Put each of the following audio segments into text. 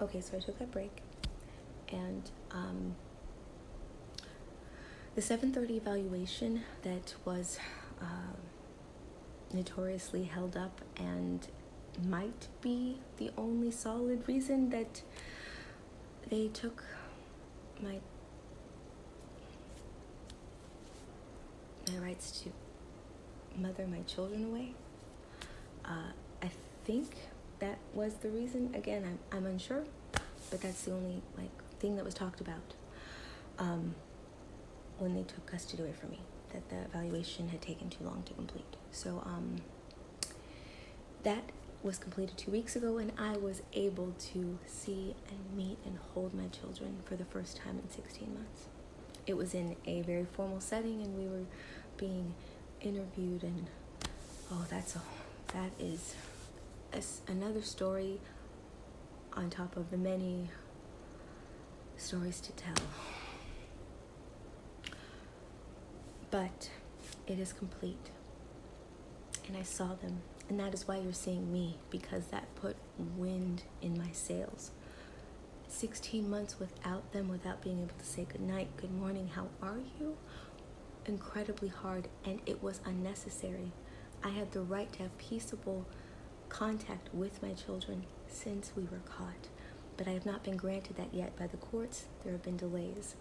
Okay, so I took that break, and the 7:30 evaluation that was notoriously held up and might be the only solid reason that they took my rights to mother my children away. I think that was the reason. Again, I'm unsure, but that's the only thing that was talked about when they took custody away from me, that the evaluation had taken too long to complete. So that was completed 2 weeks ago, and I was able to see and meet and hold my children for the first time in 16 months. It was in a very formal setting, and we were being interviewed, and that is another story on top of the many stories to tell. But it is complete, and I saw them, and that is why you're seeing me, because that put wind in my sails. 16 months without them, without being able to say good night, good morning, how are you? Incredibly hard, and it was unnecessary. I had the right to have peaceable contact with my children since we were caught, but I have not been granted that yet by the courts. There have been delays.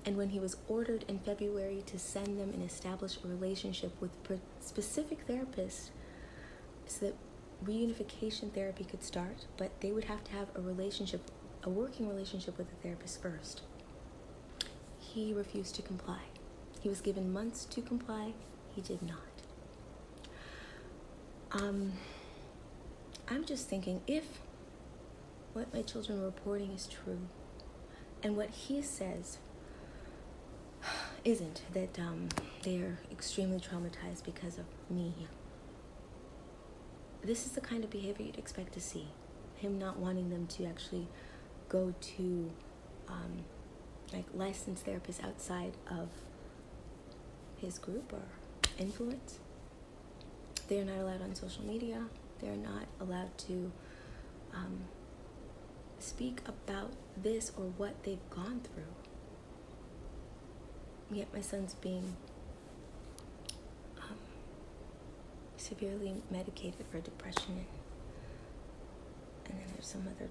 And when he was ordered in February to send them and establish a relationship with specific therapists so that reunification therapy could start, but they would have to have a working relationship with the therapist first, he refused to comply. He was given months to comply. He did not. I'm just thinking, if what my children are reporting is true, and what he says isn't, that they are extremely traumatized because of me, this is the kind of behavior you'd expect to see. Him not wanting them to actually go to licensed therapists outside of his group or influence. They are not allowed on social media. They're not allowed to speak about this or what they've gone through. Yet my son's being severely medicated for depression, and then there's some other.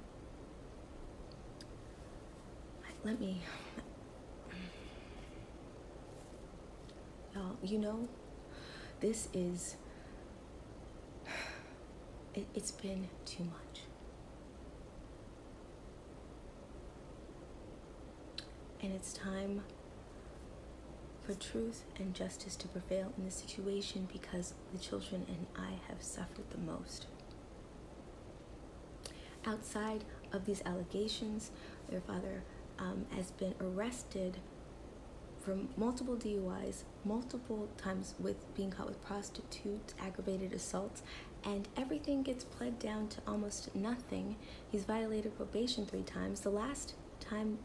Y'all, this is. It's been too much. And it's time for truth and justice to prevail in this situation, because the children and I have suffered the most. Outside of these allegations, their father has been arrested for multiple DUIs, multiple times with being caught with prostitutes, aggravated assaults, and everything gets pled down to almost nothing. He's violated probation 3 times. The last time,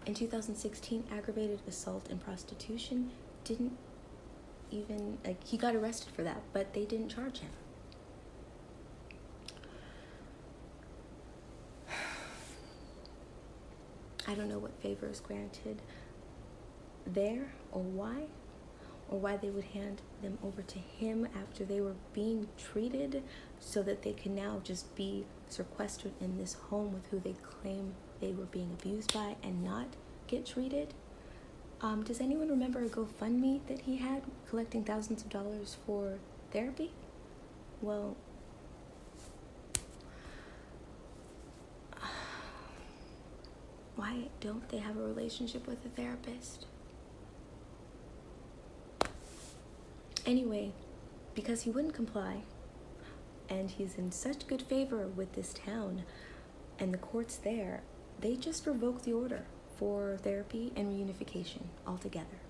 in 2016, aggravated assault and prostitution didn't even, he got arrested for that, but they didn't charge him. I don't know what favor is granted there, or why they would hand them over to him after they were being treated, so that they can now just be sequestered in this home with who they claim they were being abused by and not get treated. Does anyone remember a GoFundMe that he had, collecting thousands of dollars for therapy? Well, why don't they have a relationship with a therapist? Anyway, because he wouldn't comply, and he's in such good favor with this town and the courts there, they just revoked the order for therapy and reunification altogether.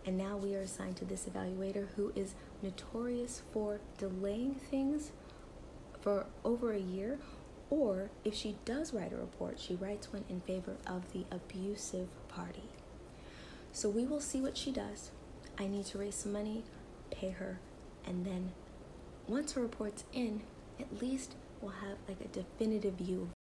And now we are assigned to this evaluator who is notorious for delaying things for over a year, or if she does write a report, she writes one in favor of the abusive party. So we will see what she does. I need to raise some money, pay her, and then once her report's in, at least we'll have a definitive view of